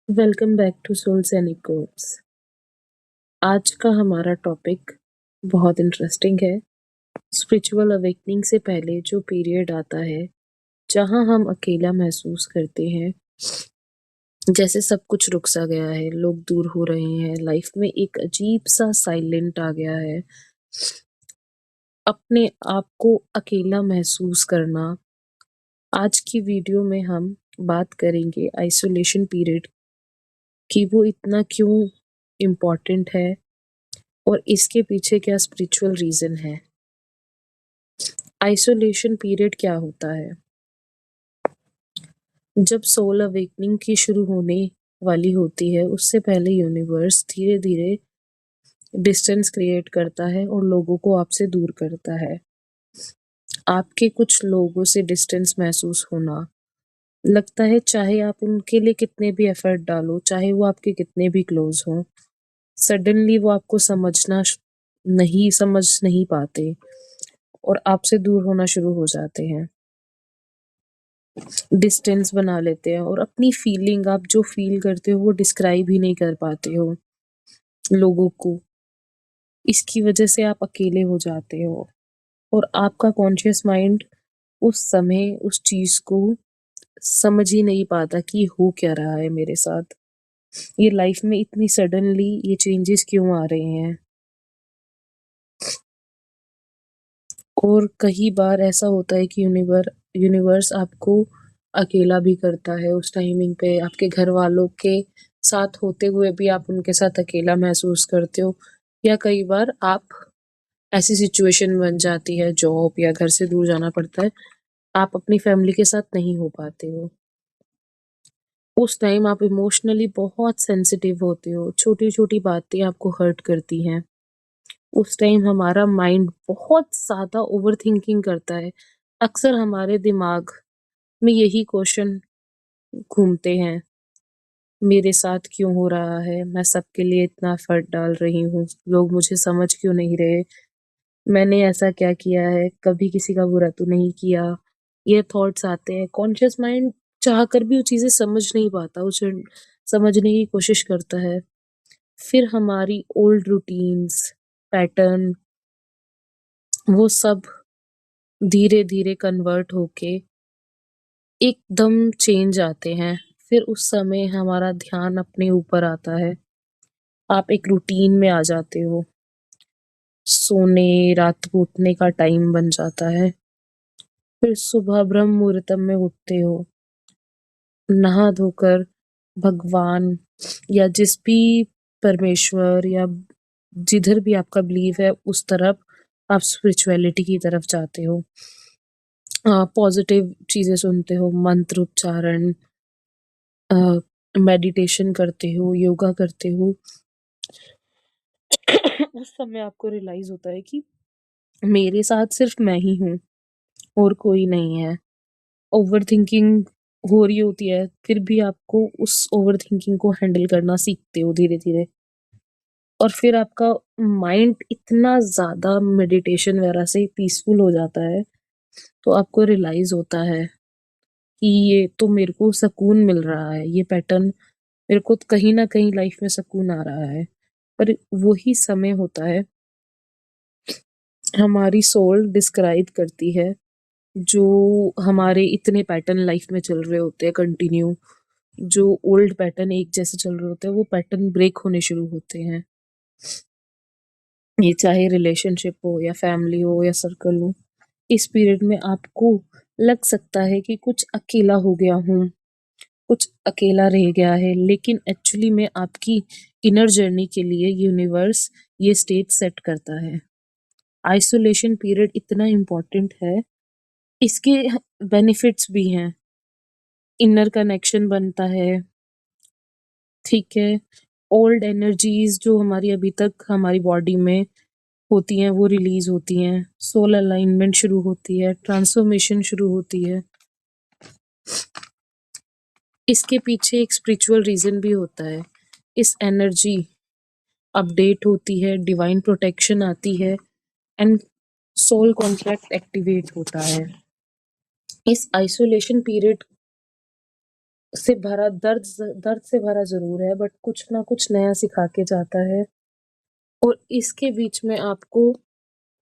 Welcome back to souls and इकोप्स। आज का हमारा टॉपिक बहुत इंटरेस्टिंग है। स्पिरिचुअल अवेकनिंग से पहले जो पीरियड आता है जहाँ हम अकेला महसूस करते हैं, जैसे सब कुछ रुक सा गया है, लोग दूर हो रहे हैं, लाइफ में एक अजीब सा साइलेंट आ गया है। अपने आप को अकेला महसूस करना। आज की वीडियो में हम बात करेंगे आइसोलेशन पीरियड कि वो इतना क्यों इम्पोर्टेंट है और इसके पीछे क्या स्पिरिचुअल रीज़न है। आइसोलेशन पीरियड क्या होता है? जब सोल अवेकनिंग की शुरू होने वाली होती है, उससे पहले यूनिवर्स धीरे-धीरे डिस्टेंस क्रिएट करता है और लोगों को आपसे दूर करता है। आपके कुछ लोगों से डिस्टेंस महसूस होना लगता है, चाहे आप उनके लिए कितने भी एफर्ट डालो, चाहे वो आपके कितने भी क्लोज़ हों, सडनली वो आपको समझ नहीं पाते और आपसे दूर होना शुरू हो जाते हैं। डिस्टेंस बना लेते हैं और अपनी फीलिंग, आप जो फ़ील करते हो वो डिस्क्राइब ही नहीं कर पाते हो लोगों को। इसकी वजह से आप अकेले हो जाते हो और आपका कॉन्शियस माइंड उस समय उस चीज़ को समझ ही नहीं पाता कि हो क्या रहा है मेरे साथ। ये लाइफ़ में इतनी सडनली ये चेंजेस क्यों आ रहे हैं? और कई बार ऐसा होता है कि यूनिवर्स आपको अकेला भी करता है उस टाइमिंग पे। आपके घर वालों के साथ होते हुए भी आप उनके साथ अकेला महसूस करते हो, या कई बार आप ऐसी सिचुएशन बन जाती है, जॉब या घर से दूर जाना पड़ता है, आप अपनी फैमिली के साथ नहीं हो पाते हो। उस टाइम आप इमोशनली बहुत सेंसिटिव होते हो, छोटी-छोटी बातें आपको हर्ट करती हैं। उस टाइम हमारा माइंड बहुत ज़्यादा ओवरथिंकिंग करता है। अक्सर हमारे दिमाग में यही क्वेश्चन घूमते हैं, मेरे साथ क्यों हो रहा है? मैं सबके लिए इतना एफर्ट डाल रही हूँ, लोग मुझे समझ क्यों नहीं रहे? मैंने ऐसा क्या किया है? कभी किसी का बुरा तो नहीं किया? ये थॉट्स आते हैं। कॉन्शियस माइंड चाह कर भी वो चीज़ें समझ नहीं पाता, उसे समझने की कोशिश करता है। फिर हमारी ओल्ड रूटीन्स, पैटर्न, वो सब धीरे-धीरे कन्वर्ट होके एकदम चेंज आते हैं। फिर उस समय हमारा ध्यान अपने ऊपर आता है। आप एक रूटीन में आ जाते हो। सोने, रात को उठने का टाइम बन जाता है। फिर सुबह ब्रह्म मुहूर्तम में उठते हो। नहा धोकर भगवान या जिस भी परमेश्वर या जिधर भी आपका बिलीव है, उस तरफ आप स्पिरिचुअलिटी की तरफ जाते हो। पॉज़िटिव चीज़ें सुनते हो, मंत्र उच्चारण, मेडिटेशन करते हो, योगा करते हो। उस समय आपको रियलाइज़ होता है कि मेरे साथ सिर्फ़ मैं ही हूँ और कोई नहीं है। ओवरथिंकिंग हो रही होती है, फिर भी आपको उस ओवरथिंकिंग को हैंडल करना सीखते हो धीरे-धीरे। और फिर आपका माइंड इतना ज़्यादा मेडिटेशन वगैरह से पीसफुल हो जाता है, तो आपको रियलाइज़ होता है कि ये तो मेरे को सुकून मिल रहा है, ये पैटर्न मेरे को कहीं न कहीं लाइफ़ में सुकून आ रहा है। पर वही समय होता है, हमारी सोल डिस्क्राइब करती है, जो हमारे इतने पैटर्न लाइफ़ में चल रहे होते हैं कंटिन्यू, जो ओल्ड पैटर्न एक जैसे चल रहे होते हैं, वो पैटर्न ब्रेक होने शुरू होते हैं। ये चाहे रिलेशनशिप हो या फैमिली हो या सर्कल हो। इस पीरियड में आपको लग सकता है कि कुछ अकेला हो गया हूँ, कुछ अकेला रह गया है, लेकिन एक्चुअली में आपकी इनर जर्नी के लिए यूनिवर्स ये स्टेज सेट करता है। आइसोलेशन पीरियड इतना इम्पोर्टेंट है, इसके बेनिफिट्स भी हैं। इनर कनेक्शन बनता है, ठीक है? ओल्ड एनर्जीज़ जो हमारी अभी तक हमारी बॉडी में होती हैं, वो रिलीज़ होती हैं, सोल अलाइनमेंट शुरू होती है, ट्रांसफॉर्मेशन शुरू होती है। इसके पीछे एक स्पिरिचुअल रीज़न भी होता है। इस एनर्जी अपडेट होती है, डिवाइन प्रोटेक्शन आती है एंड सोल कॉन्ट्रैक्ट एक्टिवेट होता है। इस आइसोलेशन पीरियड से भरा दर्द से भरा ज़रूर है, बट कुछ ना कुछ नया सिखा के जाता है। और इसके बीच में आपको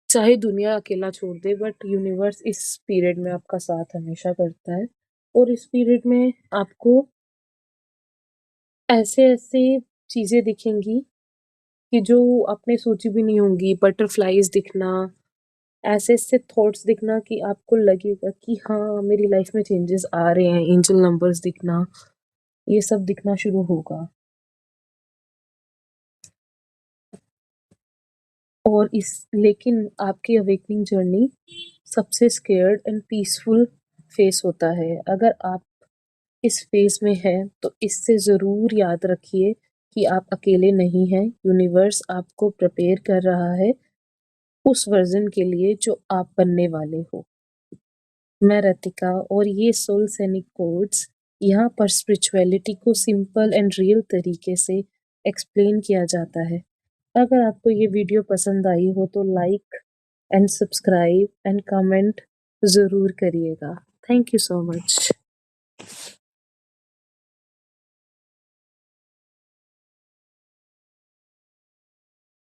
चाहे दुनिया अकेला छोड़ दे, बट यूनिवर्स इस पीरियड में आपका साथ हमेशा करता है। और इस पीरियड में आपको ऐसे-ऐसे चीज़ें दिखेंगी कि जो आपने सोची भी नहीं होंगी, बटरफ्लाइज़ दिखना, ऐसे-ऐसे थॉट्स दिखना कि आपको लगेगा कि हाँ, मेरी लाइफ में चेंजेस आ रहे हैं, एंजेल नंबर्स दिखना, ये सब दिखना शुरू होगा। और इस लेकिन आपकी अवेकनिंग जर्नी सबसे स्केयर्ड एंड पीसफुल फेस होता है। अगर आप इस फेस में हैं, तो इससे ज़रूर याद रखिए कि आप अकेले नहीं हैं। यूनिवर्स आपको प्रिपेयर कर रहा है उस वर्ज़न के लिए जो आप बनने वाले हो। मैं रतिका और ये सोल सैनिक कोड्स, यहाँ पर स्पिरिचुअलिटी को सिंपल एंड रियल तरीके से एक्सप्लेन किया जाता है। अगर आपको ये वीडियो पसंद आई हो तो like and subscribe and comment ज़रूर करिएगा। Thank you so much.